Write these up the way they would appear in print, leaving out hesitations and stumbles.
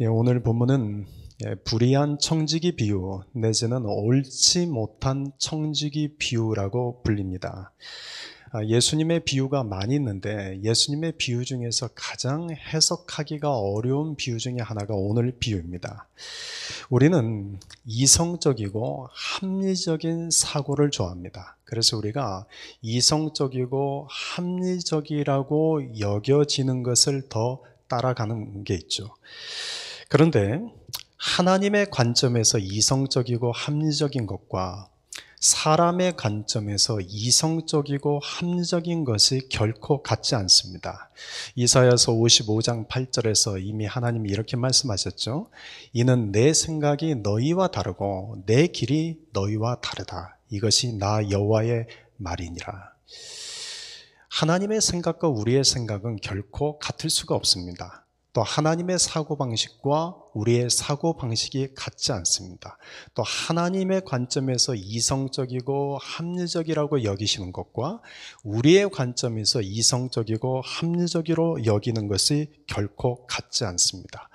오늘 본문은 불의한 청지기 비유 내지는 옳지 못한 청지기 비유라고 불립니다. 예수님의 비유가 많이 있는데 예수님의 비유 중에서 가장 해석하기가 어려운 비유 중에 하나가 오늘 비유입니다. 우리는 이성적이고 합리적인 사고를 좋아합니다. 그래서 우리가 이성적이고 합리적이라고 여겨지는 것을 더 따라가는 게 있죠. 그런데 하나님의 관점에서 이성적이고 합리적인 것과 사람의 관점에서 이성적이고 합리적인 것이 결코 같지 않습니다. 이사야서 55장 8절에서 이미 하나님이 이렇게 말씀하셨죠. 이는 내 생각이 너희와 다르고 내 길이 너희와 다르다. 이것이 나 여호와의 말이니라. 하나님의 생각과 우리의 생각은 결코 같을 수가 없습니다. 또 하나님의 사고방식과 우리의 사고방식이 같지 않습니다. 또 하나님의 관점에서 이성적이고 합리적이라고 여기시는 것과 우리의 관점에서 이성적이고 합리적으로 여기는 것이 결코 같지 않습니다.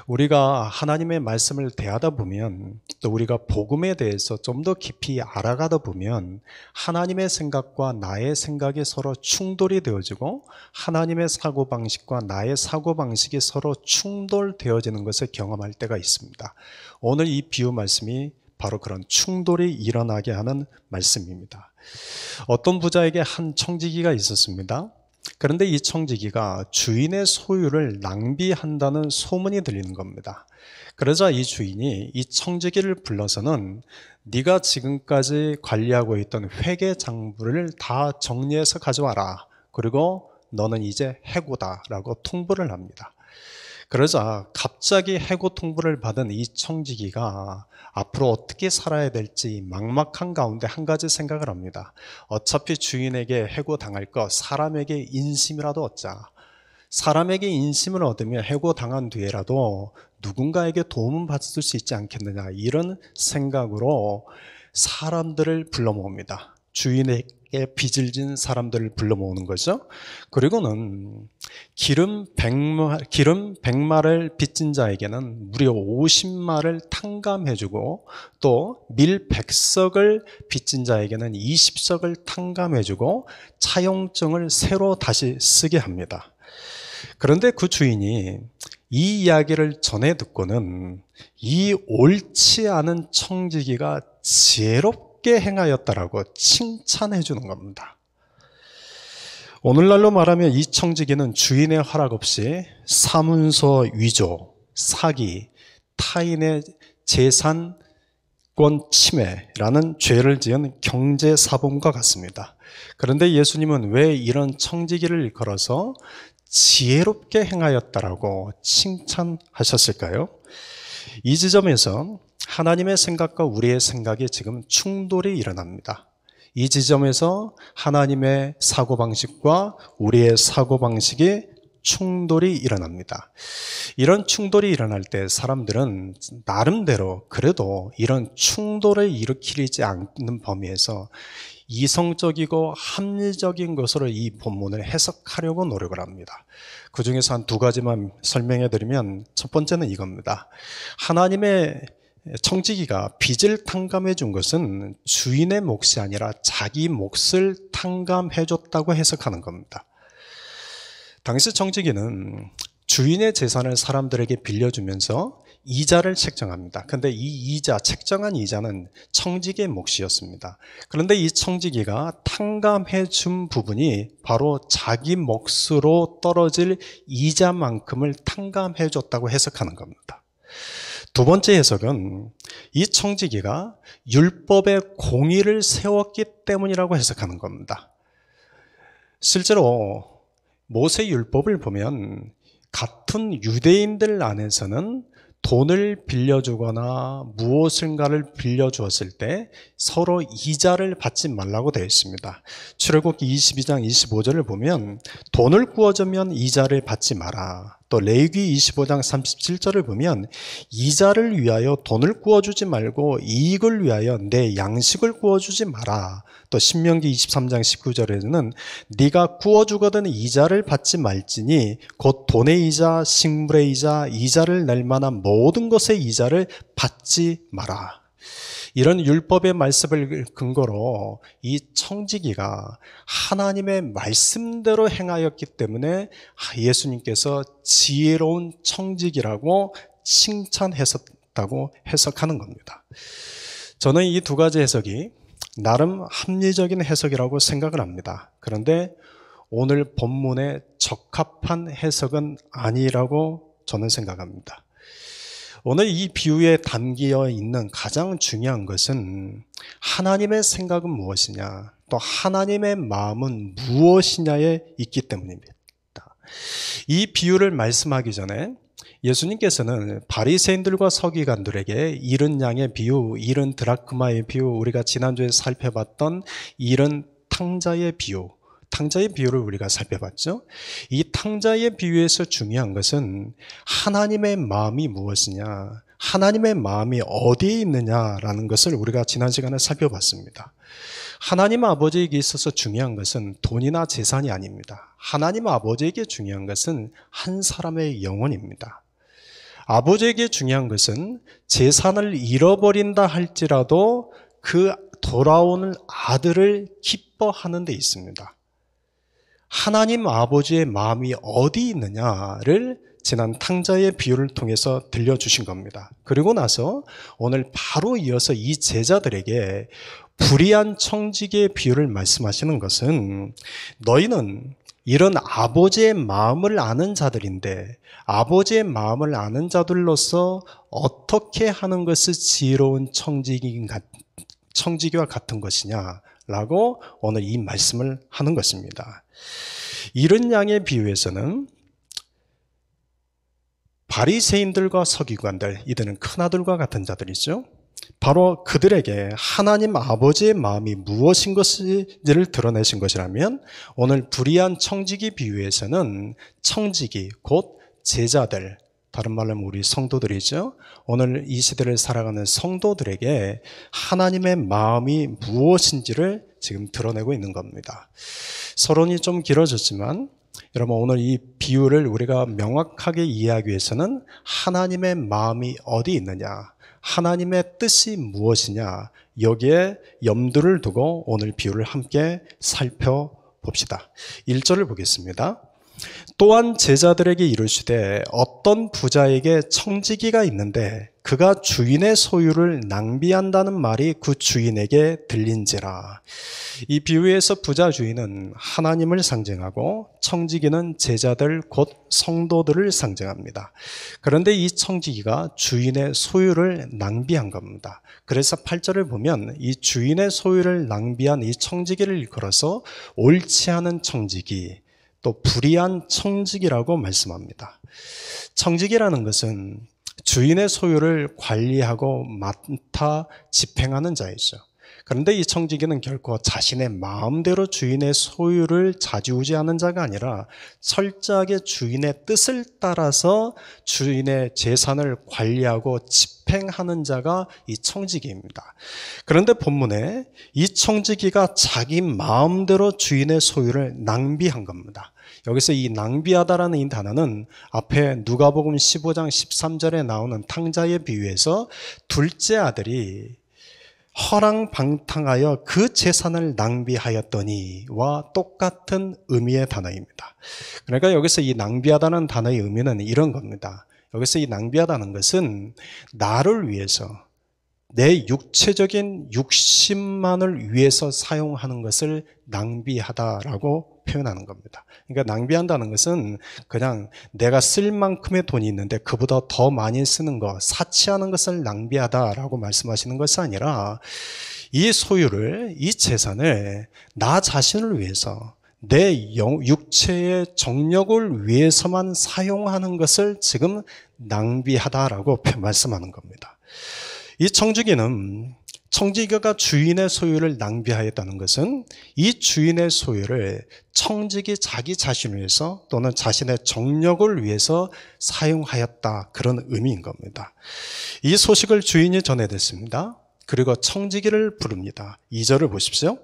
우리가 하나님의 말씀을 대하다 보면 또 우리가 복음에 대해서 좀 더 깊이 알아가다 보면 하나님의 생각과 나의 생각이 서로 충돌이 되어지고 하나님의 사고방식과 나의 사고방식이 서로 충돌되어지는 것을 경험할 때가 있습니다. 오늘 이 비유 말씀이 바로 그런 충돌이 일어나게 하는 말씀입니다. 어떤 부자에게 한 청지기가 있었습니다. 그런데 이 청지기가 주인의 소유를 낭비한다는 소문이 들리는 겁니다. 그러자 이 주인이 이 청지기를 불러서는 네가 지금까지 관리하고 있던 회계 장부를 다 정리해서 가져와라. 그리고 너는 이제 해고다라고 통보를 합니다. 그러자 갑자기 해고 통보를 받은 이 청지기가 앞으로 어떻게 살아야 될지 막막한 가운데 한 가지 생각을 합니다. 어차피 주인에게 해고당할 거 사람에게 인심이라도 얻자. 사람에게 인심을 얻으면 해고당한 뒤에라도 누군가에게 도움을 받을 수 있지 않겠느냐, 이런 생각으로 사람들을 불러 모읍니다. 주인에게 빚을 진 사람들을 불러 모으는 거죠. 그리고는 기름 100마를 빚진 자에게는 무려 50마를 탕감해주고 또 밀 100석을 빚진 자에게는 20석을 탕감해주고 차용증을 새로 다시 쓰게 합니다. 그런데 그 주인이 이 이야기를 전해 듣고는 이 옳지 않은 청지기가 지혜롭게 행하였다라고 칭찬해 주는 겁니다. 오늘날로 말하면 이 청지기는 주인의 허락 없이 사문서 위조, 사기, 타인의 재산권 침해라는 죄를 지은 경제사범과 같습니다. 그런데 예수님은 왜 이런 청지기를 일컬어서 지혜롭게 행하였다라고 칭찬하셨을까요? 이 지점에서 하나님의 생각과 우리의 생각이 지금 충돌이 일어납니다. 이 지점에서 하나님의 사고방식과 우리의 사고방식이 충돌이 일어납니다. 이런 충돌이 일어날 때 사람들은 나름대로 그래도 이런 충돌을 일으키지 않는 범위에서 이성적이고 합리적인 것으로 이 본문을 해석하려고 노력을 합니다. 그 중에서 한 두 가지만 설명해 드리면 첫 번째는 이겁니다. 하나님의 청지기가 빚을 탕감해 준 것은 주인의 몫이 아니라 자기 몫을 탕감해 줬다고 해석하는 겁니다. 당시 청지기는 주인의 재산을 사람들에게 빌려주면서 이자를 책정합니다. 근데 이 이자, 책정한 이자는 청지기의 몫이었습니다. 그런데 이 청지기가 탕감해 준 부분이 바로 자기 몫으로 떨어질 이자만큼을 탕감해 줬다고 해석하는 겁니다. 두 번째 해석은 이 청지기가 율법의 공의를 세웠기 때문이라고 해석하는 겁니다. 실제로 모세 율법을 보면 같은 유대인들 안에서는 돈을 빌려주거나 무엇인가를 빌려주었을 때 서로 이자를 받지 말라고 되어 있습니다. 출애굽기 22장 25절을 보면 돈을 구워주면 이자를 받지 마라. 또 레위기 25장 37절을 보면 이자를 위하여 돈을 구워주지 말고 이익을 위하여 내 양식을 구워주지 마라. 또 신명기 23장 19절에는 네가 구워주거든 이자를 받지 말지니 곧 돈의 이자, 식물의 이자, 이자를 낼 만한 모든 것의 이자를 받지 마라. 이런 율법의 말씀을 근거로 이 청지기가 하나님의 말씀대로 행하였기 때문에 예수님께서 지혜로운 청지기라고 칭찬했었다고 해석하는 겁니다. 저는 이 두 가지 해석이 나름 합리적인 해석이라고 생각을 합니다. 그런데 오늘 본문에 적합한 해석은 아니라고 저는 생각합니다. 오늘 이 비유에 담겨 있는 가장 중요한 것은 하나님의 생각은 무엇이냐, 또 하나님의 마음은 무엇이냐에 있기 때문입니다. 이 비유를 말씀하기 전에 예수님께서는 바리새인들과 서기관들에게 잃은 양의 비유, 잃은 드라크마의 비유, 우리가 지난주에 살펴봤던 잃은 탕자의 비유, 탕자의 비유를 우리가 살펴봤죠. 이 탕자의 비유에서 중요한 것은 하나님의 마음이 무엇이냐, 하나님의 마음이 어디에 있느냐라는 것을 우리가 지난 시간에 살펴봤습니다. 하나님 아버지에게 있어서 중요한 것은 돈이나 재산이 아닙니다. 하나님 아버지에게 중요한 것은 한 사람의 영혼입니다. 아버지에게 중요한 것은 재산을 잃어버린다 할지라도 그 돌아오는 아들을 기뻐하는 데 있습니다. 하나님 아버지의 마음이 어디 있느냐를 지난 탕자의 비유를 통해서 들려주신 겁니다. 그리고 나서 오늘 바로 이어서 이 제자들에게 불의한 청지기의 비유를 말씀하시는 것은 너희는 이런 아버지의 마음을 아는 자들인데 아버지의 마음을 아는 자들로서 어떻게 하는 것이 지혜로운 청지기와 같은 것이냐라고 오늘 이 말씀을 하는 것입니다. 이런 양의 비유에서는 바리새인들과 서기관들, 이들은 큰아들과 같은 자들이죠. 바로 그들에게 하나님 아버지의 마음이 무엇인 것인지를 드러내신 것이라면 오늘 불의한 청지기 비유에서는 청지기, 곧 제자들, 다른 말로 하면 우리 성도들이죠. 오늘 이 시대를 살아가는 성도들에게 하나님의 마음이 무엇인지를 지금 드러내고 있는 겁니다. 서론이 좀 길어졌지만 여러분 오늘 이 비유를 우리가 명확하게 이해하기 위해서는 하나님의 마음이 어디 있느냐, 하나님의 뜻이 무엇이냐, 여기에 염두를 두고 오늘 비유를 함께 살펴봅시다. 1절을 보겠습니다. 또한 제자들에게 이르시되 어떤 부자에게 청지기가 있는데 그가 주인의 소유를 낭비한다는 말이 그 주인에게 들린지라. 이 비유에서 부자 주인은 하나님을 상징하고 청지기는 제자들 곧 성도들을 상징합니다. 그런데 이 청지기가 주인의 소유를 낭비한 겁니다. 그래서 8절을 보면 이 주인의 소유를 낭비한 이 청지기를 일컬어서 옳지 않은 청지기, 또 불의한 청지기라고 말씀합니다. 청지기라는 것은 주인의 소유를 관리하고 맡아 집행하는 자이죠. 그런데 이 청지기는 결코 자신의 마음대로 주인의 소유를 좌지우지하는 자가 아니라 철저하게 주인의 뜻을 따라서 주인의 재산을 관리하고 집행하는 자가 이 청지기입니다. 그런데 본문에 이 청지기가 자기 마음대로 주인의 소유를 낭비한 겁니다. 여기서 이 낭비하다라는 이 단어는 앞에 누가복음 15장 13절에 나오는 탕자의 비유에서 둘째 아들이 허랑방탕하여 그 재산을 낭비하였더니와 똑같은 의미의 단어입니다. 그러니까 여기서 이 낭비하다는 단어의 의미는 이런 겁니다. 여기서 이 낭비하다는 것은 나를 위해서, 내 육체적인 육신만을 위해서 사용하는 것을 낭비하다라고 표현하는 겁니다. 그러니까 낭비한다는 것은 그냥 내가 쓸 만큼의 돈이 있는데 그보다 더 많이 쓰는 것, 사치하는 것을 낭비하다라고 말씀하시는 것이 아니라 이 소유를, 이 재산을 나 자신을 위해서, 내 육체의 정력을 위해서만 사용하는 것을 지금 낭비하다라고 말씀하는 겁니다. 이 청지기는 청지기가 주인의 소유를 낭비하였다는 것은 이 주인의 소유를 청지기 자기 자신을 위해서 또는 자신의 정력을 위해서 사용하였다, 그런 의미인 겁니다. 이 소식을 주인이 전해댔습니다. 그리고 청지기를 부릅니다. 2절을 보십시오.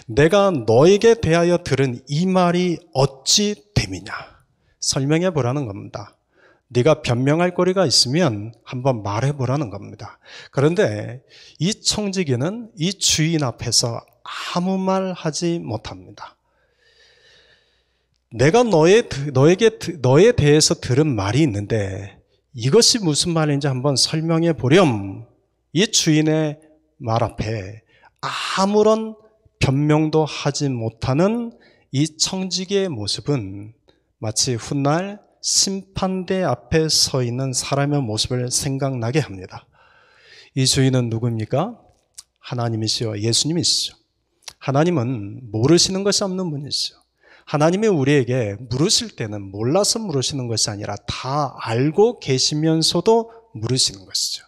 내가 너에게 대하여 들은 이 말이 어찌 됨이냐. 설명해 보라는 겁니다. 네가 변명할 거리가 있으면 한번 말해보라는 겁니다. 그런데 이 청지기는 이 주인 앞에서 아무 말 하지 못합니다. 내가 너에 대해서 들은 말이 있는데 이것이 무슨 말인지 한번 설명해 보렴. 이 주인의 말 앞에 아무런 변명도 하지 못하는 이 청지기의 모습은 마치 훗날 심판대 앞에 서 있는 사람의 모습을 생각나게 합니다. 이 주인은 누구입니까? 하나님이시요, 예수님이시죠. 하나님은 모르시는 것이 없는 분이시죠. 하나님이 우리에게 물으실 때는 몰라서 물으시는 것이 아니라 다 알고 계시면서도 물으시는 것이죠.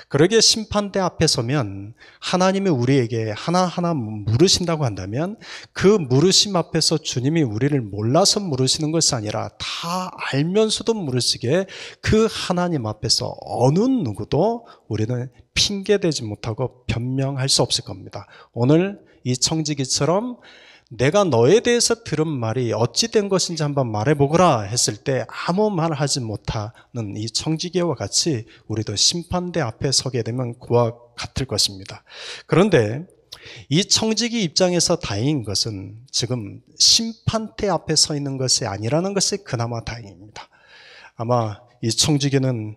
그러기에 심판대 앞에 서면 하나님이 우리에게 하나하나 물으신다고 한다면 그 물으심 앞에서 주님이 우리를 몰라서 물으시는 것이 아니라 다 알면서도 물으시기에 그 하나님 앞에서 어느 누구도 우리는 핑계대지 못하고 변명할 수 없을 겁니다. 오늘 이 청지기처럼 내가 너에 대해서 들은 말이 어찌 된 것인지 한번 말해보거라 했을 때 아무 말 하지 못하는 이 청지기와 같이 우리도 심판대 앞에 서게 되면 그와 같을 것입니다. 그런데 이 청지기 입장에서 다행인 것은 지금 심판대 앞에 서 있는 것이 아니라는 것이 그나마 다행입니다. 아마 이 청지기는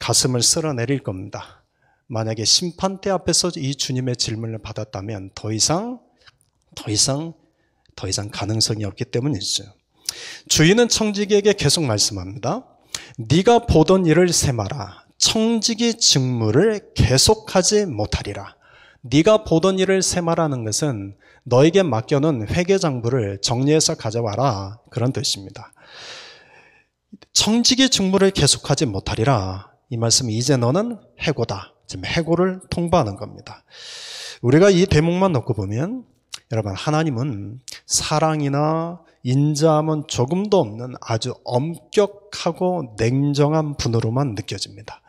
가슴을 쓸어내릴 겁니다. 만약에 심판대 앞에서 이 주님의 질문을 받았다면 더 이상 가능성이 없기 때문이죠. 주인은 청지기에게 계속 말씀합니다. 네가 보던 일을 세마라. 청지기 직무를 계속하지 못하리라. 네가 보던 일을 세마라는 것은 너에게 맡겨놓은 회계장부를 정리해서 가져와라, 그런 뜻입니다. 청지기 직무를 계속하지 못하리라. 이 말씀은 이제 너는 해고다. 지금 해고를 통보하는 겁니다. 우리가 이 대목만 놓고 보면 여러분, 하나님은 사랑이나 인자함은 조금도 없는 아주 엄격하고 냉정한 분으로만 느껴집니다.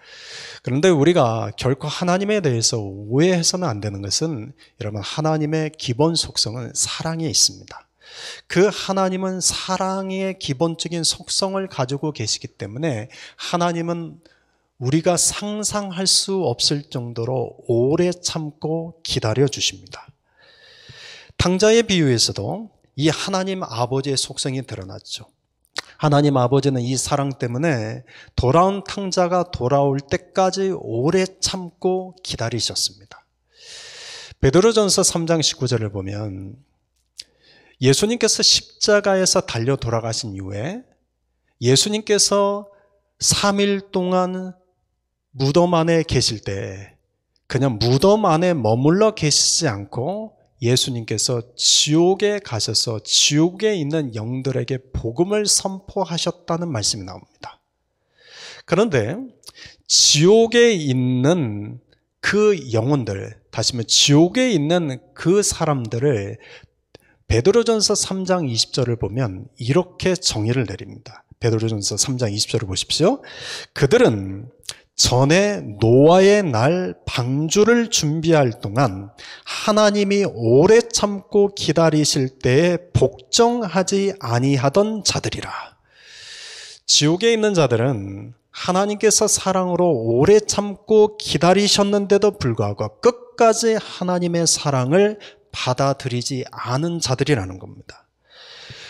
그런데 우리가 결코 하나님에 대해서 오해해서는 안 되는 것은 여러분, 하나님의 기본 속성은 사랑에 있습니다. 그 하나님은 사랑의 기본적인 속성을 가지고 계시기 때문에 하나님은 우리가 상상할 수 없을 정도로 오래 참고 기다려 주십니다. 탕자의 비유에서도 이 하나님 아버지의 속성이 드러났죠. 하나님 아버지는 이 사랑 때문에 돌아온 탕자가 돌아올 때까지 오래 참고 기다리셨습니다. 베드로전서 3장 19절을 보면 예수님께서 십자가에서 달려 돌아가신 이후에 예수님께서 3일 동안 무덤 안에 계실 때 그냥 무덤 안에 머물러 계시지 않고 예수님께서 지옥에 가셔서 지옥에 있는 영들에게 복음을 선포하셨다는 말씀이 나옵니다. 그런데 지옥에 있는 그 영혼들, 다시 말해 지옥에 있는 그 사람들을 베드로전서 3장 20절을 보면 이렇게 정의를 내립니다. 베드로전서 3장 20절을 보십시오. 그들은 전에 노아의 날 방주를 준비할 동안 하나님이 오래 참고 기다리실 때에 복종하지 아니하던 자들이라. 지옥에 있는 자들은 하나님께서 사랑으로 오래 참고 기다리셨는데도 불구하고 끝까지 하나님의 사랑을 받아들이지 않은 자들이라는 겁니다.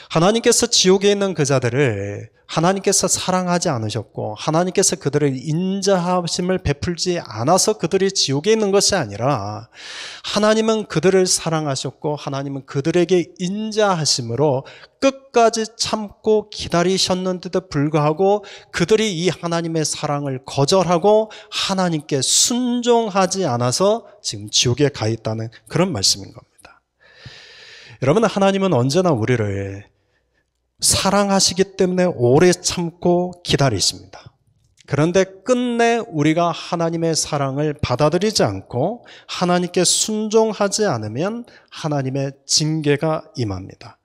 하나님께서 지옥에 있는 그 자들을 하나님께서 사랑하지 않으셨고 하나님께서 그들을 인자하심을 베풀지 않아서 그들이 지옥에 있는 것이 아니라 하나님은 그들을 사랑하셨고 하나님은 그들에게 인자하심으로 끝까지 참고 기다리셨는데도 불구하고 그들이 이 하나님의 사랑을 거절하고 하나님께 순종하지 않아서 지금 지옥에 가 있다는 그런 말씀인 겁니다. 여러분, 하나님은 언제나 우리를 사랑하시기 때문에 오래 참고 기다리십니다. 그런데 끝내 우리가 하나님의 사랑을 받아들이지 않고 하나님께 순종하지 않으면 하나님의 징계가 임합니다.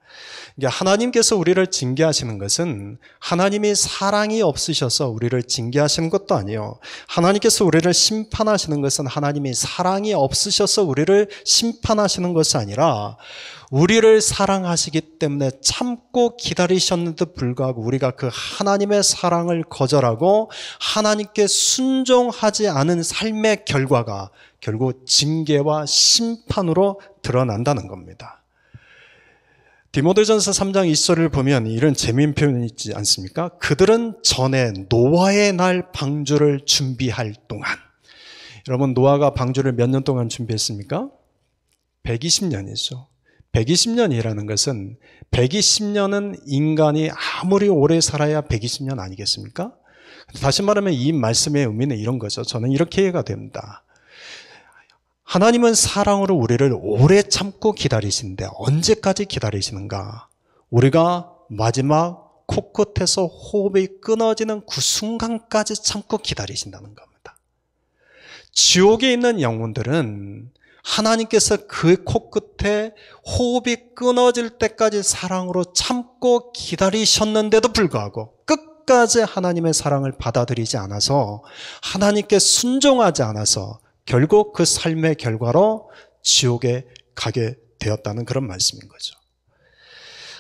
하나님께서 우리를 징계하시는 것은 하나님이 사랑이 없으셔서 우리를 징계하시는 것도 아니에요. 하나님께서 우리를 심판하시는 것은 하나님이 사랑이 없으셔서 우리를 심판하시는 것이 아니라 우리를 사랑하시기 때문에 참고 기다리셨는데도 불구하고 우리가 그 하나님의 사랑을 거절하고 하나님께 순종하지 않은 삶의 결과가 결국 징계와 심판으로 드러난다는 겁니다. 디모데전서 3장 20절을 보면 이런 재미있는 표현이 있지 않습니까? 그들은 전에 노아의 날 방주를 준비할 동안, 여러분 노아가 방주를 몇 년 동안 준비했습니까? 120년이죠. 120년이라는 것은 120년은 인간이 아무리 오래 살아야 120년 아니겠습니까? 다시 말하면 이 말씀의 의미는 이런 거죠. 저는 이렇게 이해가 됩니다. 하나님은 사랑으로 우리를 오래 참고 기다리시는데 언제까지 기다리시는가? 우리가 마지막 코끝에서 호흡이 끊어지는 그 순간까지 참고 기다리신다는 겁니다. 지옥에 있는 영혼들은 하나님께서 그 코끝에 호흡이 끊어질 때까지 사랑으로 참고 기다리셨는데도 불구하고 끝까지 하나님의 사랑을 받아들이지 않아서 하나님께 순종하지 않아서 결국 그 삶의 결과로 지옥에 가게 되었다는 그런 말씀인 거죠.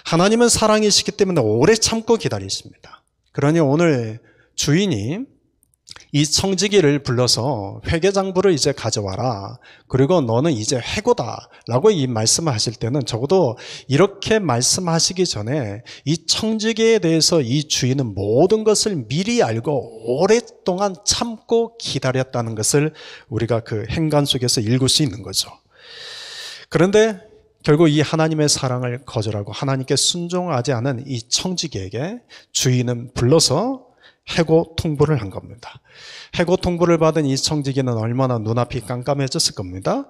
하나님은 사랑이시기 때문에 오래 참고 기다리십니다. 그러니 오늘 주인이 이 청지기를 불러서 회계장부를 이제 가져와라. 그리고 너는 이제 해고다. 라고 이 말씀을 하실 때는 적어도 이렇게 말씀하시기 전에 이 청지기에 대해서 이 주인은 모든 것을 미리 알고 오랫동안 참고 기다렸다는 것을 우리가 그 행간 속에서 읽을 수 있는 거죠. 그런데 결국 이 하나님의 사랑을 거절하고 하나님께 순종하지 않은 이 청지기에게 주인은 불러서 해고 통보를 한 겁니다. 해고 통보를 받은 이 청지기는 얼마나 눈앞이 깜깜해졌을 겁니다.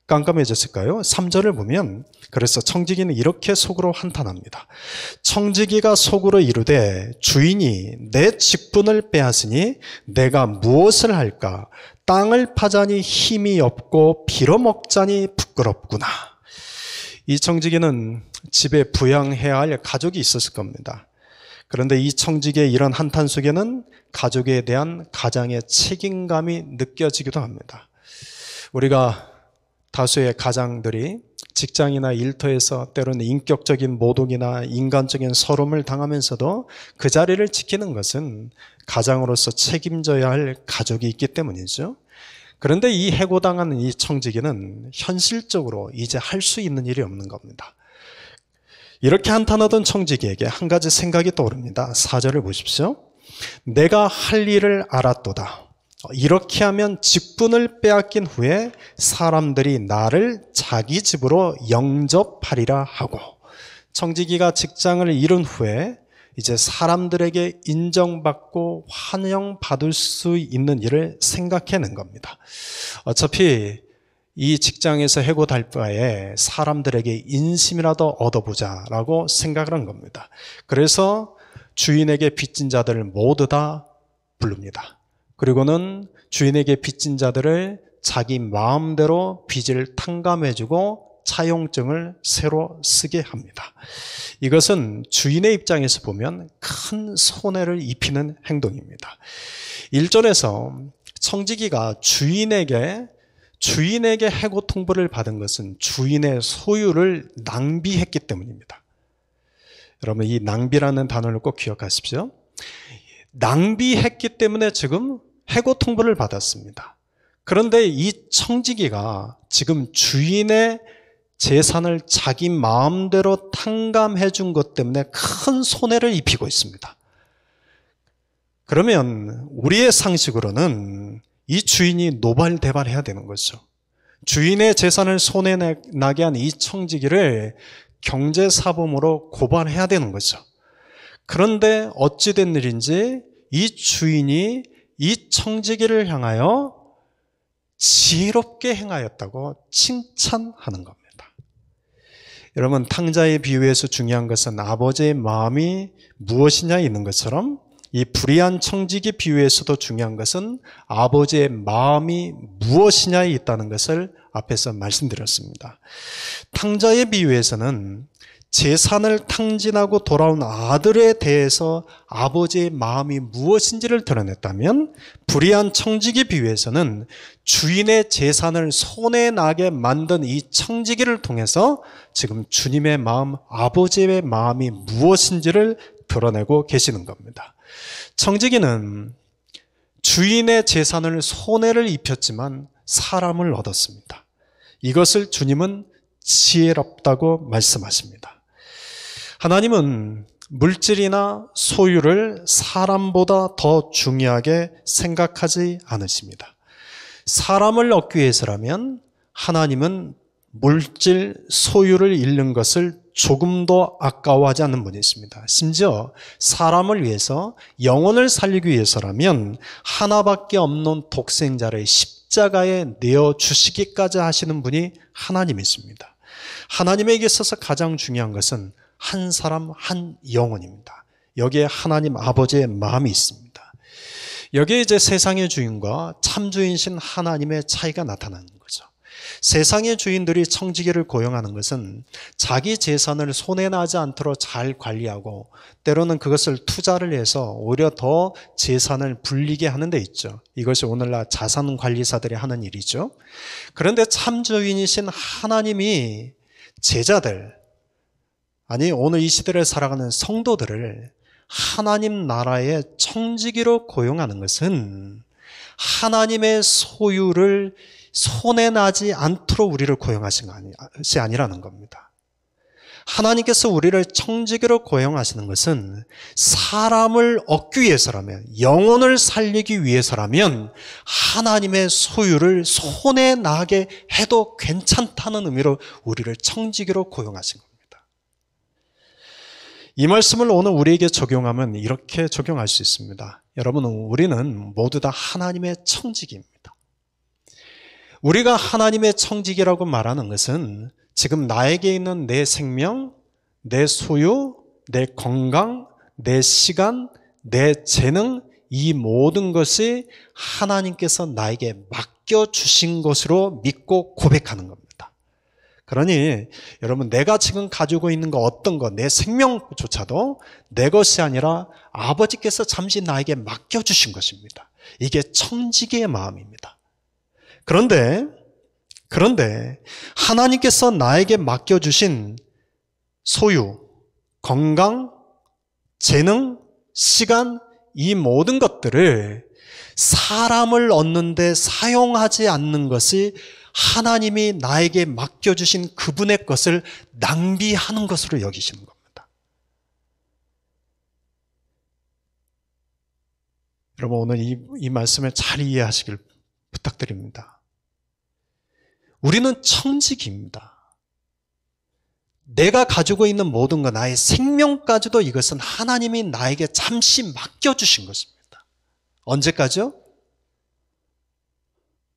깜깜해졌을까요? 3절을 보면 그래서 청지기는 이렇게 속으로 한탄합니다. 청지기가 속으로 이르되 주인이 내 직분을 빼앗으니 내가 무엇을 할까? 땅을 파자니 힘이 없고 빌어먹자니 부끄럽구나. 이 청지기는 집에 부양해야 할 가족이 있었을 겁니다. 그런데 이 청지기의 이런 한탄 속에는 가족에 대한 가장의 책임감이 느껴지기도 합니다. 우리가 다수의 가장들이 직장이나 일터에서 때로는 인격적인 모독이나 인간적인 서름을 당하면서도 그 자리를 지키는 것은 가장으로서 책임져야 할 가족이 있기 때문이죠. 그런데 이 해고당하는 이 청지기는 현실적으로 이제 할 수 있는 일이 없는 겁니다. 이렇게 한탄하던 청지기에게 한 가지 생각이 떠오릅니다. 4절을 보십시오. 내가 할 일을 알았도다. 이렇게 하면 직분을 빼앗긴 후에 사람들이 나를 자기 집으로 영접하리라 하고, 청지기가 직장을 잃은 후에 이제 사람들에게 인정받고 환영받을 수 있는 일을 생각해낸 겁니다. 어차피 이 직장에서 해고될 바에 사람들에게 인심이라도 얻어보자라고 생각을 한 겁니다. 그래서 주인에게 빚진 자들을 모두 다 부릅니다. 그리고는 주인에게 빚진 자들을 자기 마음대로 빚을 탕감해주고 차용증을 새로 쓰게 합니다. 이것은 주인의 입장에서 보면 큰 손해를 입히는 행동입니다. 1절에서 청지기가 주인에게 해고 통보를 받은 것은 주인의 소유를 낭비했기 때문입니다. 여러분, 이 낭비라는 단어를 꼭 기억하십시오. 낭비했기 때문에 지금 해고 통보를 받았습니다. 그런데 이 청지기가 지금 주인의 재산을 자기 마음대로 탕감해 준 것 때문에 큰 손해를 입히고 있습니다. 그러면 우리의 상식으로는 이 주인이 노발대발해야 되는 거죠. 주인의 재산을 손해나게 한 이 청지기를 경제사범으로 고발해야 되는 거죠. 그런데 어찌된 일인지 이 주인이 이 청지기를 향하여 지혜롭게 행하였다고 칭찬하는 겁니다. 여러분, 탕자의 비유에서 중요한 것은 아버지의 마음이 무엇이냐 있는 것처럼 이 불의한 청지기 비유에서도 중요한 것은 아버지의 마음이 무엇이냐에 있다는 것을 앞에서 말씀드렸습니다. 탕자의 비유에서는 재산을 탕진하고 돌아온 아들에 대해서 아버지의 마음이 무엇인지를 드러냈다면, 불의한 청지기 비유에서는 주인의 재산을 손에 나게 만든 이 청지기를 통해서 지금 주님의 마음, 아버지의 마음이 무엇인지를 드러내고 계시는 겁니다. 청지기는 주인의 재산을 손해를 입혔지만 사람을 얻었습니다. 이것을 주님은 지혜롭다고 말씀하십니다. 하나님은 물질이나 소유를 사람보다 더 중요하게 생각하지 않으십니다. 사람을 얻기 위해서라면 하나님은 물질, 소유를 잃는 것을 조금도 아까워하지 않는 분이십니다. 심지어 사람을 위해서, 영혼을 살리기 위해서라면 하나밖에 없는 독생자를 십자가에 내어주시기까지 하시는 분이 하나님이십니다. 하나님에게 있어서 가장 중요한 것은 한 사람, 한 영혼입니다. 여기에 하나님 아버지의 마음이 있습니다. 여기에 이제 세상의 주인과 참 주인이신 하나님의 차이가 나타나는 거죠. 세상의 주인들이 청지기를 고용하는 것은 자기 재산을 손해나지 않도록 잘 관리하고, 때로는 그것을 투자를 해서 오히려 더 재산을 불리게 하는 데 있죠. 이것이 오늘날 자산관리사들이 하는 일이죠. 그런데 참 주인이신 하나님이 제자들, 아니 오늘 이 시대를 살아가는 성도들을 하나님 나라의 청지기로 고용하는 것은 하나님의 소유를 손해나지 않도록 우리를 고용하신 것이 아니라는 겁니다. 하나님께서 우리를 청지기로 고용하시는 것은 사람을 얻기 위해서라면, 영혼을 살리기 위해서라면 하나님의 소유를 손해나게 해도 괜찮다는 의미로 우리를 청지기로 고용하신 겁니다. 이 말씀을 오늘 우리에게 적용하면 이렇게 적용할 수 있습니다. 여러분, 우리는 모두 다 하나님의 청지기입니다. 우리가 하나님의 청지기라고 말하는 것은 지금 나에게 있는 내 생명, 내 소유, 내 건강, 내 시간, 내 재능, 이 모든 것이 하나님께서 나에게 맡겨주신 것으로 믿고 고백하는 겁니다. 그러니 여러분, 내가 지금 가지고 있는 거 어떤 거, 내 생명조차도 내 것이 아니라 아버지께서 잠시 나에게 맡겨주신 것입니다. 이게 청지기의 마음입니다. 그런데 하나님께서 나에게 맡겨주신 소유, 건강, 재능, 시간, 이 모든 것들을 사람을 얻는데 사용하지 않는 것이 하나님이 나에게 맡겨주신 그분의 것을 낭비하는 것으로 여기시는 겁니다. 여러분, 오늘 이 말씀을 잘 이해하시길 부탁드립니다. 우리는 청지기입니다. 내가 가지고 있는 모든 것, 나의 생명까지도 이것은 하나님이 나에게 잠시 맡겨주신 것입니다. 언제까지요?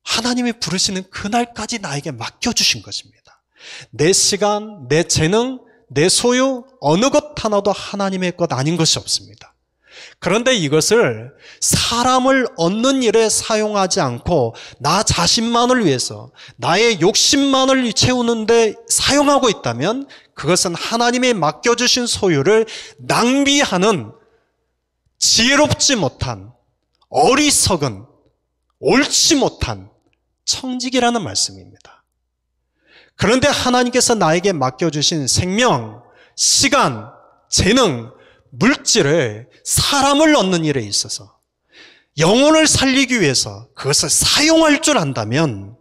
하나님이 부르시는 그날까지 나에게 맡겨주신 것입니다. 내 시간, 내 재능, 내 소유, 어느 것 하나도 하나님의 것 아닌 것이 없습니다. 그런데 이것을 사람을 얻는 일에 사용하지 않고 나 자신만을 위해서, 나의 욕심만을 채우는데 사용하고 있다면 그것은 하나님이 맡겨주신 소유를 낭비하는 지혜롭지 못한, 어리석은, 옳지 못한 청지기라는 말씀입니다. 그런데 하나님께서 나에게 맡겨주신 생명, 시간, 재능, 물질을 사람을 얻는 일에 있어서, 영혼을 살리기 위해서 그것을 사용할 줄 안다면,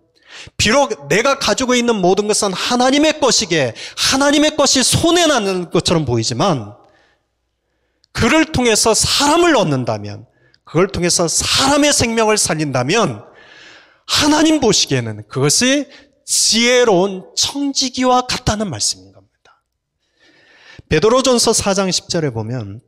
비록 내가 가지고 있는 모든 것은 하나님의 것이기에 하나님의 것이 손해나는 것처럼 보이지만, 그를 통해서 사람을 얻는다면, 그걸 통해서 사람의 생명을 살린다면 하나님 보시기에는 그것이 지혜로운 청지기와 같다는 말씀인 겁니다. 베드로전서 4장 10절에 보면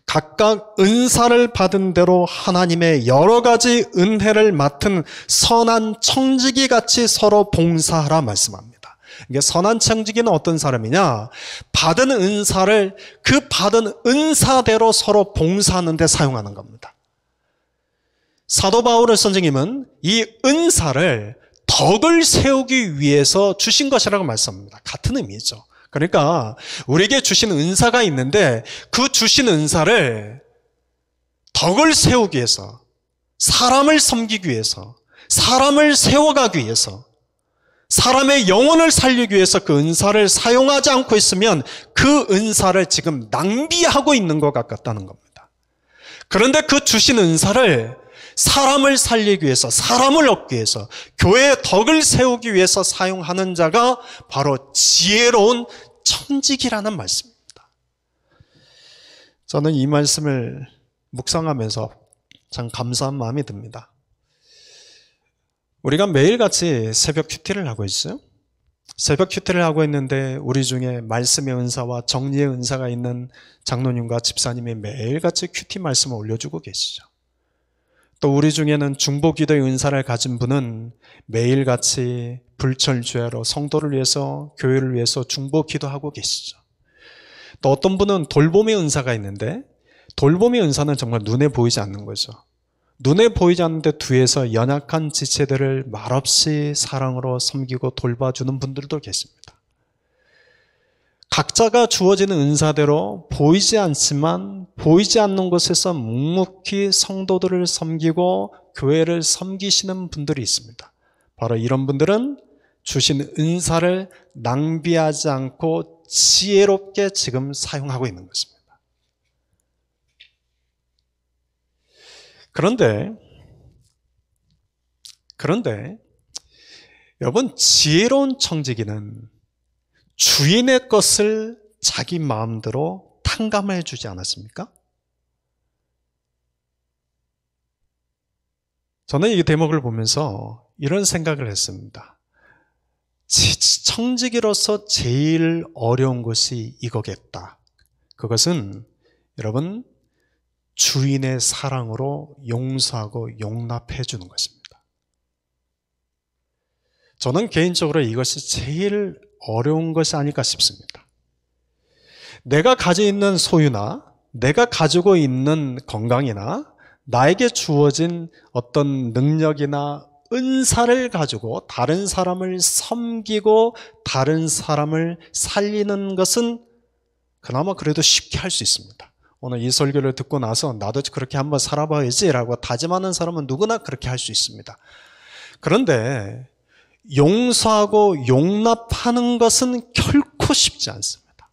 각각 은사를 받은 대로 하나님의 여러 가지 은혜를 맡은 선한 청지기같이 서로 봉사하라 말씀합니다. 이게 선한 청지기는 어떤 사람이냐? 받은 은사를 그 받은 은사대로 서로 봉사하는 데 사용하는 겁니다. 사도 바울 선생님은 이 은사를 덕을 세우기 위해서 주신 것이라고 말씀합니다. 같은 의미죠. 그러니까 우리에게 주신 은사가 있는데 그 주신 은사를 덕을 세우기 위해서, 사람을 섬기기 위해서, 사람을 세워가기 위해서, 사람의 영혼을 살리기 위해서 그 은사를 사용하지 않고 있으면 그 은사를 지금 낭비하고 있는 것 같다는 겁니다. 그런데 그 주신 은사를 사람을 살리기 위해서, 사람을 얻기 위해서, 교회의 덕을 세우기 위해서 사용하는 자가 바로 지혜로운 청지기라는 말씀입니다. 저는 이 말씀을 묵상하면서 참 감사한 마음이 듭니다. 우리가 매일같이 새벽 큐티를 하고 있어요. 새벽 큐티를 하고 있는데 우리 중에 말씀의 은사와 정리의 은사가 있는 장로님과 집사님이 매일같이 큐티 말씀을 올려주고 계시죠. 또 우리 중에는 중보기도의 은사를 가진 분은 매일같이 불철주야로 성도를 위해서, 교회를 위해서 중보기도하고 계시죠. 또 어떤 분은 돌봄의 은사가 있는데 돌봄의 은사는 정말 눈에 보이지 않는 거죠. 눈에 보이지 않는데 뒤에서 연약한 지체들을 말없이 사랑으로 섬기고 돌봐주는 분들도 계십니다. 각자가 주어지는 은사대로 보이지 않지만 보이지 않는 곳에서 묵묵히 성도들을 섬기고 교회를 섬기시는 분들이 있습니다. 바로 이런 분들은 주신 은사를 낭비하지 않고 지혜롭게 지금 사용하고 있는 것입니다. 그런데 여러분, 지혜로운 청지기는 주인의 것을 자기 마음대로 탕감해 주지 않았습니까? 저는 이 대목을 보면서 이런 생각을 했습니다. 청지기로서 제일 어려운 것이 이거겠다. 그것은 여러분, 주인의 사랑으로 용서하고 용납해 주는 것입니다. 저는 개인적으로 이것이 제일 어려운 것이 아닐까 싶습니다. 내가 가지고 있는 소유나 내가 가지고 있는 건강이나 나에게 주어진 어떤 능력이나 은사를 가지고 다른 사람을 섬기고 다른 사람을 살리는 것은 그나마 그래도 쉽게 할 수 있습니다. 오늘 이 설교를 듣고 나서 나도 그렇게 한번 살아봐야지라고 다짐하는 사람은 누구나 그렇게 할 수 있습니다. 그런데 용서하고 용납하는 것은 결코 쉽지 않습니다.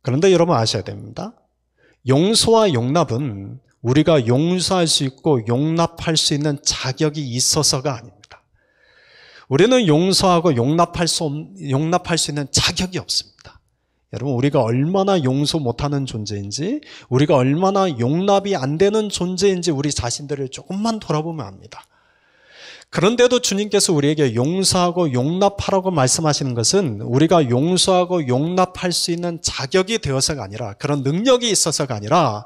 그런데 여러분 아셔야 됩니다. 용서와 용납은 우리가 용서할 수 있고 용납할 수 있는 자격이 있어서가 아닙니다. 우리는 용서하고 용납할 수 있는 자격이 없습니다. 여러분, 우리가 얼마나 용서 못하는 존재인지, 우리가 얼마나 용납이 안 되는 존재인지 우리 자신들을 조금만 돌아보면 압니다. 그런데도 주님께서 우리에게 용서하고 용납하라고 말씀하시는 것은 우리가 용서하고 용납할 수 있는 자격이 되어서가 아니라, 그런 능력이 있어서가 아니라,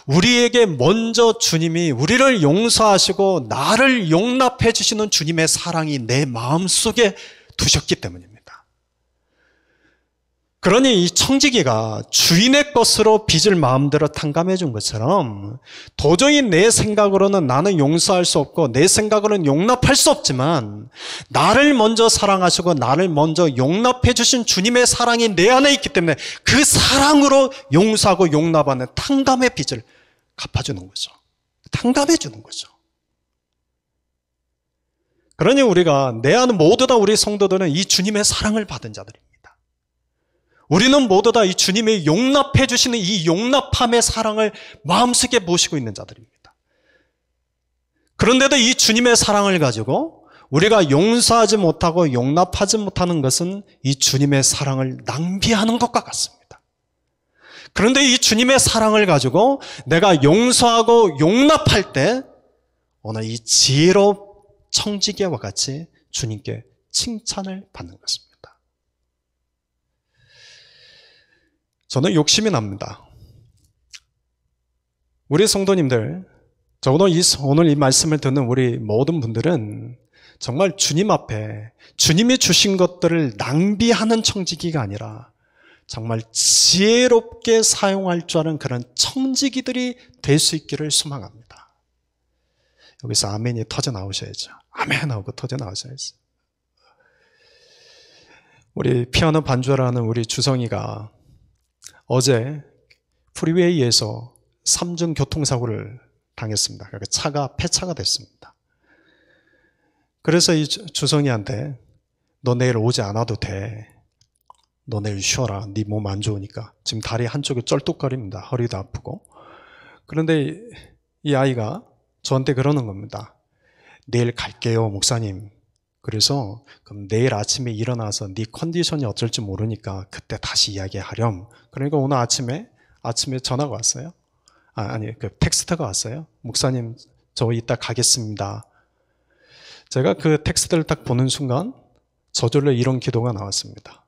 우리에게 먼저 주님이 우리를 용서하시고 나를 용납해 주시는 주님의 사랑이 내 마음속에 두셨기 때문입니다. 그러니 이 청지기가 주인의 것으로 빚을 마음대로 탕감해 준 것처럼 도저히 내 생각으로는 나는 용서할 수 없고 내 생각으로는 용납할 수 없지만 나를 먼저 사랑하시고 나를 먼저 용납해 주신 주님의 사랑이 내 안에 있기 때문에 그 사랑으로 용서하고 용납하는 탕감의 빚을 갚아주는 거죠. 탕감해 주는 거죠. 그러니 우리가, 내 안에 모두 다 우리 성도들은 이 주님의 사랑을 받은 자들입니다. 우리는 모두 다 이 주님이 용납해 주시는 이 용납함의 사랑을 마음속에 모시고 있는 자들입니다. 그런데도 이 주님의 사랑을 가지고 우리가 용서하지 못하고 용납하지 못하는 것은 이 주님의 사랑을 낭비하는 것과 같습니다. 그런데 이 주님의 사랑을 가지고 내가 용서하고 용납할 때 오늘 이 지혜로운 청지기와 같이 주님께 칭찬을 받는 것입니다. 저는 욕심이 납니다. 우리 성도님들, 적어도 오늘 이 말씀을 듣는 우리 모든 분들은 정말 주님 앞에 주님이 주신 것들을 낭비하는 청지기가 아니라 정말 지혜롭게 사용할 줄 아는 그런 청지기들이 될 수 있기를 소망합니다. 여기서 아멘이 터져 나오셔야죠. 아멘 하고 터져 나오셔야죠. 우리 피아노 반주하는 우리 주성이가 어제 프리웨이에서 3중 교통사고를 당했습니다. 그러니까 차가 폐차가 됐습니다. 그래서 이 주성이한테 너 내일 오지 않아도 돼. 너 내일 쉬어라. 네 몸 안 좋으니까. 지금 다리 한쪽이 쩔뚝거립니다. 허리도 아프고. 그런데 이 아이가 저한테 그러는 겁니다. 내일 갈게요, 목사님. 그래서 그럼 내일 아침에 일어나서 네 컨디션이 어쩔지 모르니까 그때 다시 이야기하렴. 그러니까 오늘 아침에 전화가 왔어요. 그 텍스트가 왔어요. 목사님, 저 이따 가겠습니다. 제가 그 텍스트를 딱 보는 순간 저절로 이런 기도가 나왔습니다.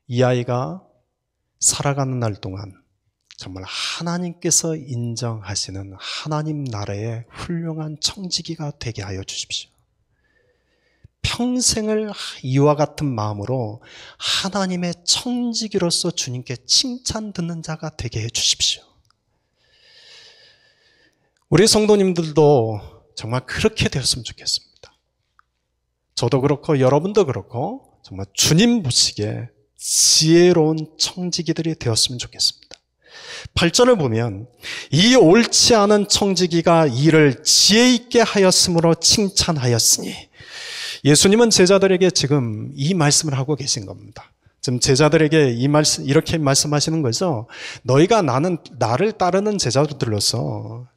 이 아이가 살아가는 날 동안 정말 하나님께서 인정하시는 하나님 나라의 훌륭한 청지기가 되게 하여 주십시오. 평생을 이와 같은 마음으로 하나님의 청지기로서 주님께 칭찬 듣는 자가 되게 해 주십시오. 우리 성도님들도 정말 그렇게 되었으면 좋겠습니다. 저도 그렇고 여러분도 그렇고 정말 주님 보시기에 지혜로운 청지기들이 되었으면 좋겠습니다. 8절을 보면 이 옳지 않은 청지기가 이를 지혜 있게 하였으므로 칭찬하였으니, 예수님은 제자들에게 지금 이 말씀을 하고 계신 겁니다. 지금 제자들에게 이렇게 말씀하시는 거죠. 너희가 나를 따르는 제자들로서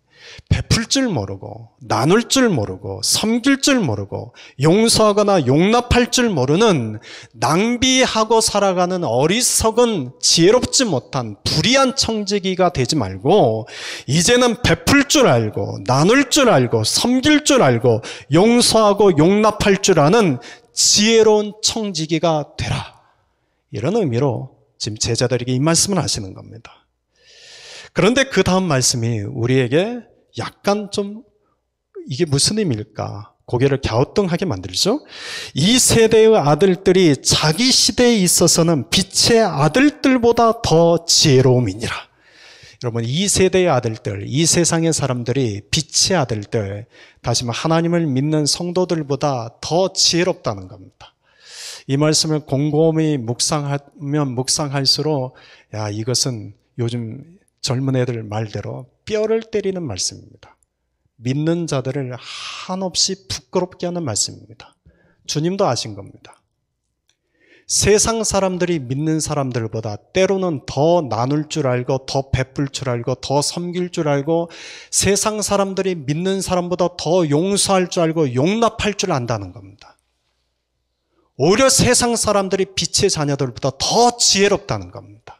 베풀 줄 모르고 나눌 줄 모르고 섬길 줄 모르고 용서하거나 용납할 줄 모르는 낭비하고 살아가는 어리석은 지혜롭지 못한 불의한 청지기가 되지 말고 이제는 베풀 줄 알고 나눌 줄 알고 섬길 줄 알고 용서하고 용납할 줄 아는 지혜로운 청지기가 되라. 이런 의미로 지금 제자들에게 이 말씀을 하시는 겁니다. 그런데 그 다음 말씀이 우리에게 약간 좀 이게 무슨 의미일까? 고개를 갸우뚱하게 만들죠. 이 세대의 아들들이 자기 시대에 있어서는 빛의 아들들보다 더 지혜로움이니라. 여러분, 이 세대의 아들들, 이 세상의 사람들이 빛의 아들들, 다시 말해 하나님을 믿는 성도들보다 더 지혜롭다는 겁니다. 이 말씀을 곰곰이 묵상하면 묵상할수록 이것은 요즘 젊은 애들 말대로 뼈를 때리는 말씀입니다. 믿는 자들을 한없이 부끄럽게 하는 말씀입니다. 주님도 아신 겁니다. 세상 사람들이 믿는 사람들보다 때로는 더 나눌 줄 알고 더 베풀 줄 알고 더 섬길 줄 알고 세상 사람들이 믿는 사람보다 더 용서할 줄 알고 용납할 줄 안다는 겁니다. 오히려 세상 사람들이 빛의 자녀들보다 더 지혜롭다는 겁니다.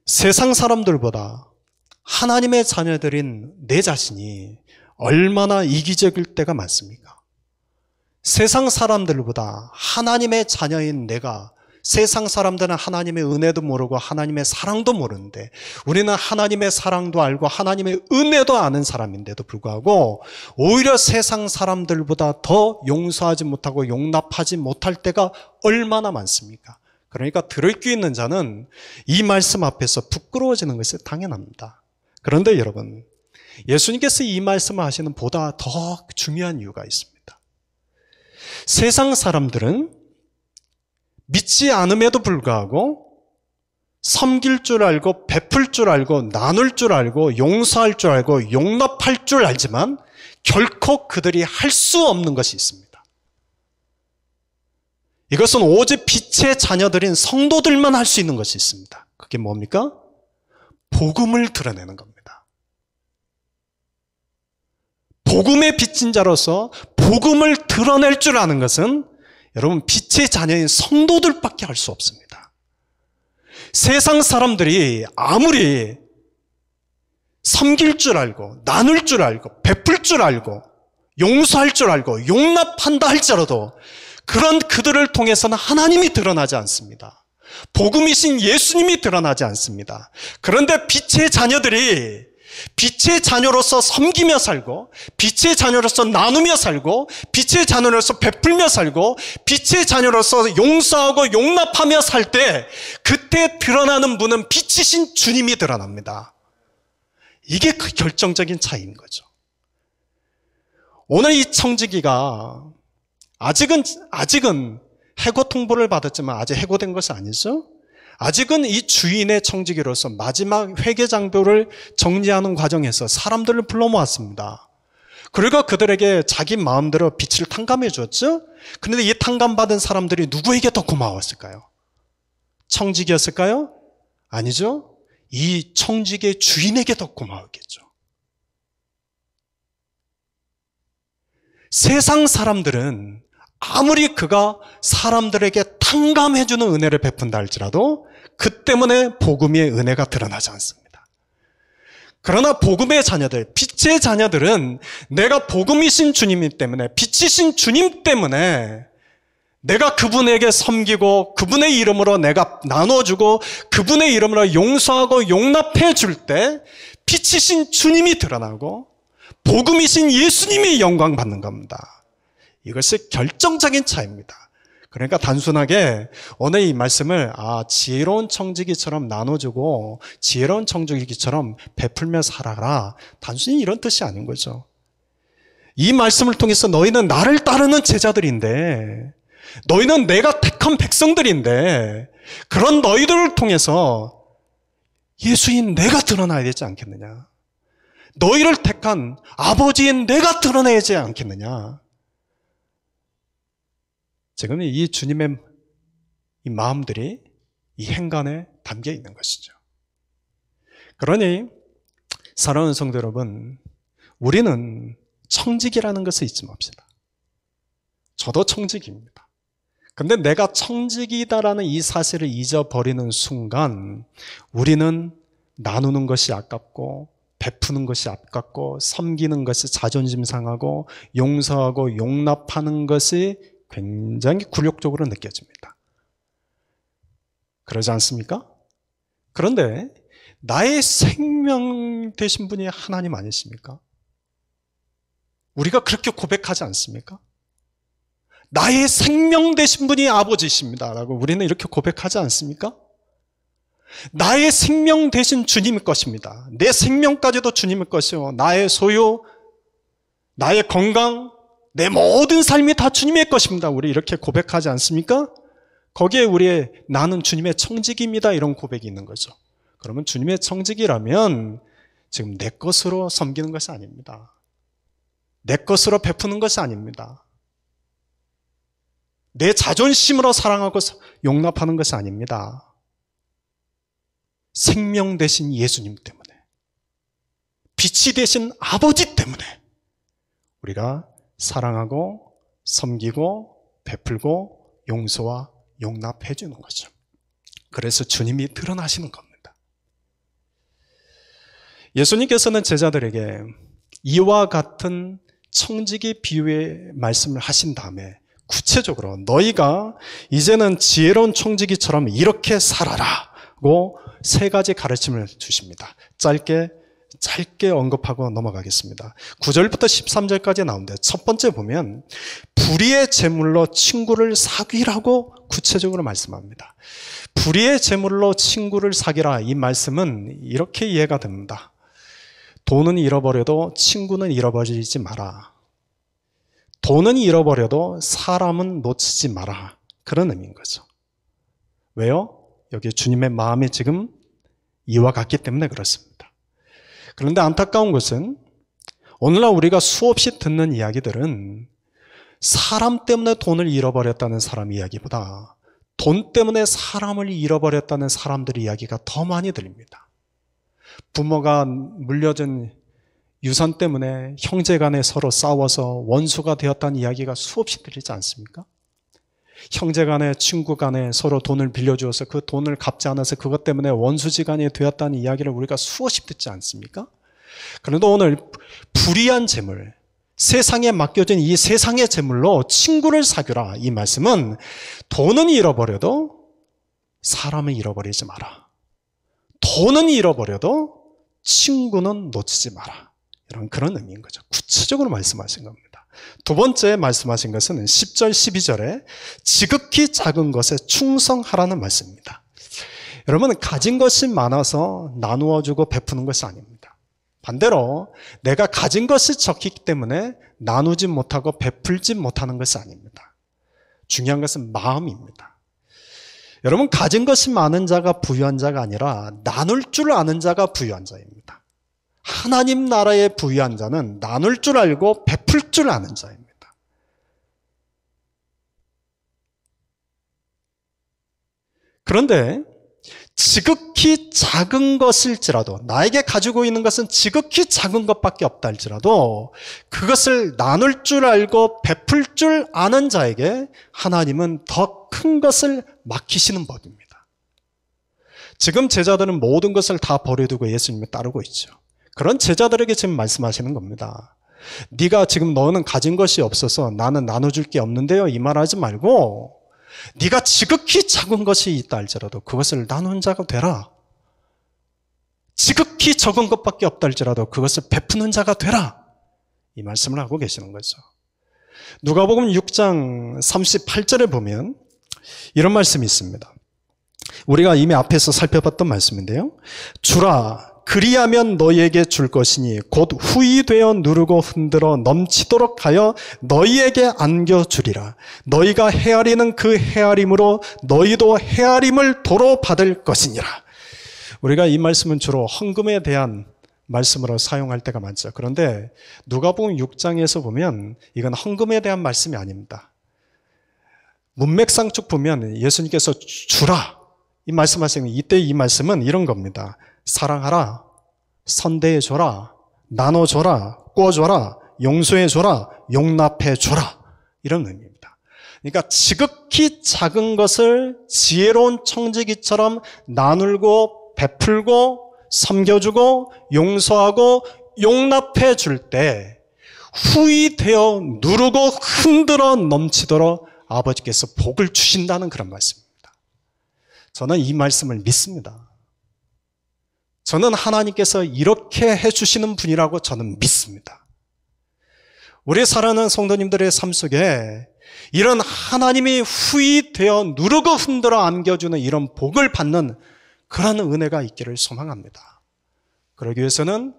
세상 사람들보다 하나님의 자녀들인 내 자신이 얼마나 이기적일 때가 많습니까? 세상 사람들보다 하나님의 자녀인 내가, 세상 사람들은 하나님의 은혜도 모르고 하나님의 사랑도 모르는데 우리는 하나님의 사랑도 알고 하나님의 은혜도 아는 사람인데도 불구하고 오히려 세상 사람들보다 더 용서하지 못하고 용납하지 못할 때가 얼마나 많습니까? 그러니까 들을 귀 있는 자는 이 말씀 앞에서 부끄러워지는 것이 당연합니다. 그런데 여러분, 예수님께서 이 말씀을 하시는 보다 더 중요한 이유가 있습니다. 세상 사람들은 믿지 않음에도 불구하고 섬길 줄 알고 베풀 줄 알고 나눌 줄 알고 용서할 줄 알고 용납할 줄 알지만 결코 그들이 할 수 없는 것이 있습니다. 이것은 오직 빛의 자녀들인 성도들만 할 수 있는 것이 있습니다. 그게 뭡니까? 복음을 드러내는 겁니다. 복음의 빚진 자로서 복음을 드러낼 줄 아는 것은 여러분 빛의 자녀인 성도들밖에 할 수 없습니다. 세상 사람들이 아무리 섬길 줄 알고 나눌 줄 알고 베풀 줄 알고 용서할 줄 알고 용납한다 할지라도 그런 그들을 통해서는 하나님이 드러나지 않습니다. 복음이신 예수님이 드러나지 않습니다. 그런데 빛의 자녀들이 빛의 자녀로서 섬기며 살고, 빛의 자녀로서 나누며 살고, 빛의 자녀로서 베풀며 살고, 빛의 자녀로서 용서하고 용납하며 살 때, 그때 드러나는 분은 빛이신 주님이 드러납니다. 이게 그 결정적인 차이인 거죠. 오늘 이 청지기가 아직은 해고 통보를 받았지만 아직 해고된 것이 아니죠. 아직은 이 주인의 청지기로서 마지막 회계장부를 정리하는 과정에서 사람들을 불러 모았습니다. 그리고 그들에게 자기 마음대로 빛을 탕감해 주었죠. 그런데 이 탕감받은 사람들이 누구에게 더 고마웠을까요? 청지기였을까요? 아니죠. 이 청지기의 주인에게 더 고마웠겠죠. 세상 사람들은 아무리 그가 사람들에게 탕감해주는 은혜를 베푼다 할지라도 그 때문에 복음의 은혜가 드러나지 않습니다. 그러나 복음의 자녀들, 빛의 자녀들은 내가 복음이신 주님 때문에, 빛이신 주님 때문에 내가 그분에게 섬기고 그분의 이름으로 내가 나눠주고 그분의 이름으로 용서하고 용납해 줄 때 빛이신 주님이 드러나고 복음이신 예수님이 영광 받는 겁니다. 이것이 결정적인 차이입니다. 그러니까 단순하게 오늘 이 말씀을 지혜로운 청지기처럼 나눠주고 지혜로운 청지기처럼 베풀며 살아라, 단순히 이런 뜻이 아닌 거죠. 이 말씀을 통해서 너희는 나를 따르는 제자들인데, 너희는 내가 택한 백성들인데, 그런 너희들을 통해서 예수인 내가 드러나야 되지 않겠느냐. 너희를 택한 아버지인 내가 드러내야 되지 않겠느냐. 지금 이 주님의 이 마음들이 이 행간에 담겨 있는 것이죠. 그러니 사랑하는 성도 여러분, 우리는 청지기라는 것을 잊지 맙시다. 저도 청지기입니다. 근데 내가 청지기다라는 이 사실을 잊어버리는 순간 우리는 나누는 것이 아깝고 베푸는 것이 아깝고 섬기는 것이 자존심 상하고 용서하고 용납하는 것이 굉장히 굴욕적으로 느껴집니다. 그러지 않습니까? 그런데 나의 생명 되신 분이 하나님 아니십니까? 우리가 그렇게 고백하지 않습니까? 나의 생명 되신 분이 아버지십니다 라고 우리는 이렇게 고백하지 않습니까? 나의 생명 되신 주님의 것입니다. 내 생명까지도 주님의 것이요, 나의 소유, 나의 건강, 내 모든 삶이 다 주님의 것입니다. 우리 이렇게 고백하지 않습니까? 거기에 우리의 나는 주님의 청지기입니다 이런 고백이 있는 거죠. 그러면 주님의 청지기라면 지금 내 것으로 섬기는 것이 아닙니다. 내 것으로 베푸는 것이 아닙니다. 내 자존심으로 사랑하고 용납하는 것이 아닙니다. 생명 되신 예수님 때문에, 빛이 되신 아버지 때문에 우리가 사랑하고 섬기고 베풀고 용서와 용납해 주는 거죠. 그래서 주님이 드러나시는 겁니다. 예수님께서는 제자들에게 이와 같은 청지기 비유의 말씀을 하신 다음에 구체적으로 너희가 이제는 지혜로운 청지기처럼 이렇게 살아라고 세 가지 가르침을 주십니다. 짧게 언급하고 넘어가겠습니다. 9절부터 13절까지 나오는데 첫 번째 보면 불의의 제물로 친구를 사귀라고 구체적으로 말씀합니다. 불의의 제물로 친구를 사귀라, 이 말씀은 이렇게 이해가 됩니다. 돈은 잃어버려도 친구는 잃어버리지 마라. 돈은 잃어버려도 사람은 놓치지 마라. 그런 의미인 거죠. 왜요? 여기 주님의 마음이 지금 이와 같기 때문에 그렇습니다. 그런데 안타까운 것은 오늘날 우리가 수없이 듣는 이야기들은 사람 때문에 돈을 잃어버렸다는 사람 이야기보다 돈 때문에 사람을 잃어버렸다는 사람들의 이야기가 더 많이 들립니다. 부모가 물려준 유산 때문에 형제간에 서로 싸워서 원수가 되었다는 이야기가 수없이 들리지 않습니까? 형제간에 친구간에 서로 돈을 빌려주어서 그 돈을 갚지 않아서 그것 때문에 원수지간이 되었다는 이야기를 우리가 수없이 듣지 않습니까? 그런데 오늘 불의한 재물, 세상에 맡겨진 이 세상의 재물로 친구를 사귀라, 이 말씀은 돈은 잃어버려도 사람을 잃어버리지 마라. 돈은 잃어버려도 친구는 놓치지 마라. 이런 그런 의미인 거죠. 구체적으로 말씀하신 겁니다. 두 번째 말씀하신 것은 10절, 12절에 지극히 작은 것에 충성하라는 말씀입니다. 여러분, 가진 것이 많아서 나누어 주고 베푸는 것이 아닙니다. 반대로 내가 가진 것이 적기 때문에 나누지 못하고 베풀지 못하는 것이 아닙니다. 중요한 것은 마음입니다. 여러분, 가진 것이 많은 자가 부유한 자가 아니라 나눌 줄 아는 자가 부유한 자입니다. 하나님 나라의 부유한 자는 나눌 줄 알고 베풀 줄 아는 자입니다. 그런데 지극히 작은 것일지라도, 나에게 가지고 있는 것은 지극히 작은 것밖에 없다 할지라도 그것을 나눌 줄 알고 베풀 줄 아는 자에게 하나님은 더 큰 것을 맡기시는 법입니다. 지금 제자들은 모든 것을 다 버려두고 예수님을 따르고 있죠. 그런 제자들에게 지금 말씀하시는 겁니다. 네가 지금 너는 가진 것이 없어서 나는 나눠줄 게 없는데요, 이 말하지 말고 네가 지극히 작은 것이 있다 할지라도 그것을 나눈 자가 되라. 지극히 적은 것밖에 없다 할지라도 그것을 베푸는 자가 되라. 이 말씀을 하고 계시는 거죠. 누가복음 6장 38절에 보면 이런 말씀이 있습니다. 우리가 이미 앞에서 살펴봤던 말씀인데요. 주라, 그리하면 너희에게 줄 것이니 곧 후히 되어 누르고 흔들어 넘치도록 하여 너희에게 안겨주리라. 너희가 헤아리는 그 헤아림으로 너희도 헤아림을 도로 받을 것이니라. 우리가 이 말씀은 주로 헌금에 대한 말씀으로 사용할 때가 많죠. 그런데 누가복음 6장에서 보면 이건 헌금에 대한 말씀이 아닙니다. 문맥상 쭉 보면 예수님께서 주라 이 말씀하시는 이때 이 말씀은 이런 겁니다. 사랑하라, 선대해줘라, 나눠줘라, 꿔줘라, 용서해줘라, 용납해줘라, 이런 의미입니다. 그러니까 지극히 작은 것을 지혜로운 청지기처럼 나누고 베풀고 섬겨주고 용서하고 용납해 줄 때 후히 되어 누르고 흔들어 넘치도록 아버지께서 복을 주신다는 그런 말씀입니다. 저는 이 말씀을 믿습니다. 저는 하나님께서 이렇게 해주시는 분이라고 저는 믿습니다. 우리 사랑하는 성도님들의 삶 속에 이런 하나님이 후히 되어 누르고 흔들어 안겨주는 이런 복을 받는 그런 은혜가 있기를 소망합니다. 그러기 위해서는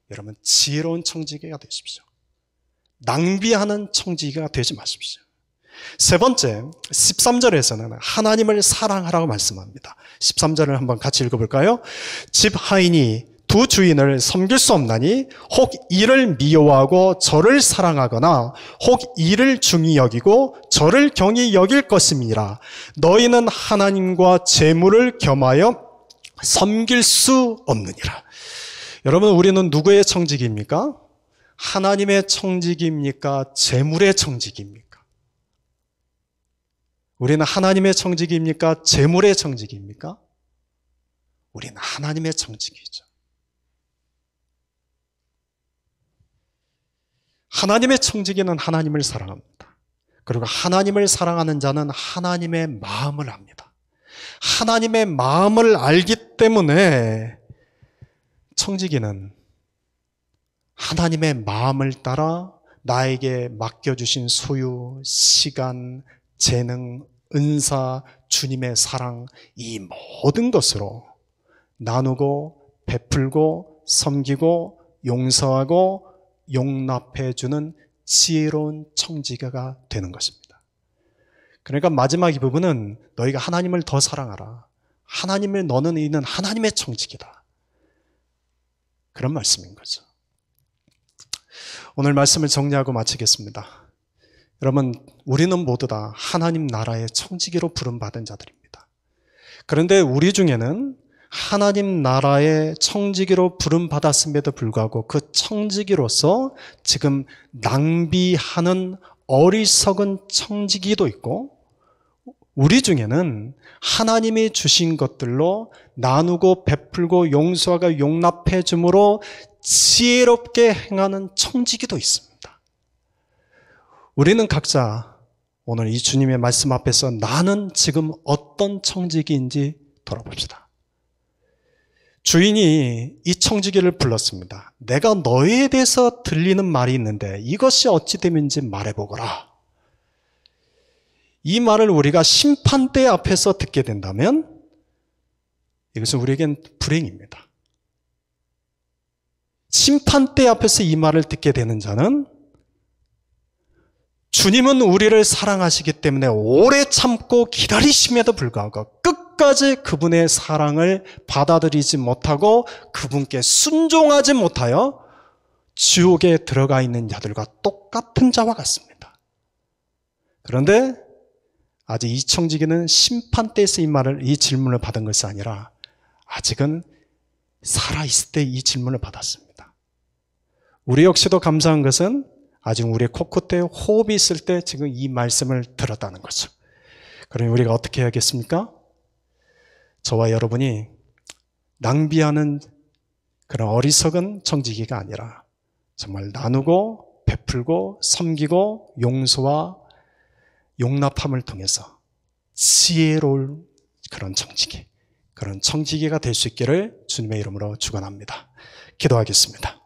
여러분 지혜로운 청지기가 되십시오. 낭비하는 청지기가 되지 마십시오. 세 번째, 13절에서는 하나님을 사랑하라고 말씀합니다. 13절을 한번 같이 읽어볼까요? 집 하인이 두 주인을 섬길 수 없나니 혹 이를 미워하고 저를 사랑하거나 혹 이를 중히 여기고 저를 경히 여길 것임이라. 너희는 하나님과 재물을 겸하여 섬길 수 없느니라. 여러분, 우리는 누구의 청지기입니까? 하나님의 청지기입니까? 재물의 청지기입니까? 우리는 하나님의 청지기입니까? 재물의 청지기입니까? 우리는 하나님의 청지기죠. 하나님의 청지기는 하나님을 사랑합니다. 그리고 하나님을 사랑하는 자는 하나님의 마음을 압니다. 하나님의 마음을 알기 때문에 청지기는 하나님의 마음을 따라 나에게 맡겨주신 소유, 시간, 재능, 은사, 주님의 사랑, 이 모든 것으로 나누고 베풀고 섬기고 용서하고 용납해주는 지혜로운 청지기가 되는 것입니다. 그러니까 마지막 이 부분은 너희가 하나님을 더 사랑하라. 하나님을 너는 있는 하나님의 청지기다. 그런 말씀인 거죠. 오늘 말씀을 정리하고 마치겠습니다. 여러분, 우리는 모두 다 하나님 나라의 청지기로 부름받은 자들입니다. 그런데 우리 중에는 하나님 나라의 청지기로 부름받았음에도 불구하고 그 청지기로서 지금 낭비하는 어리석은 청지기도 있고, 우리 중에는 하나님이 주신 것들로 나누고 베풀고 용서하고 용납해 줌으로 지혜롭게 행하는 청지기도 있습니다. 우리는 각자 오늘 이 주님의 말씀 앞에서 나는 지금 어떤 청지기인지 돌아봅시다. 주인이 이 청지기를 불렀습니다. 내가 너에 대해서 들리는 말이 있는데 이것이 어찌 됨인지 말해보거라. 이 말을 우리가 심판대 앞에서 듣게 된다면 이것은 우리에겐 불행입니다. 심판대 앞에서 이 말을 듣게 되는 자는 주님은 우리를 사랑하시기 때문에 오래 참고 기다리심에도 불구하고 끝까지 그분의 사랑을 받아들이지 못하고 그분께 순종하지 못하여 지옥에 들어가 있는 자들과 똑같은 자와 같습니다. 그런데 아직 이 청지기는 심판대에서 이 질문을 받은 것이 아니라 아직은 살아있을 때 이 질문을 받았습니다. 우리 역시도 감사한 것은 아직 우리의 코끝에 호흡이 있을 때 지금 이 말씀을 들었다는 거죠. 그러면 우리가 어떻게 해야겠습니까? 저와 여러분이 낭비하는 그런 어리석은 청지기가 아니라 정말 나누고 베풀고 섬기고 용서와 용납함을 통해서 지혜로운 그런 청지기가 될 수 있기를 주님의 이름으로 축원합니다. 기도하겠습니다.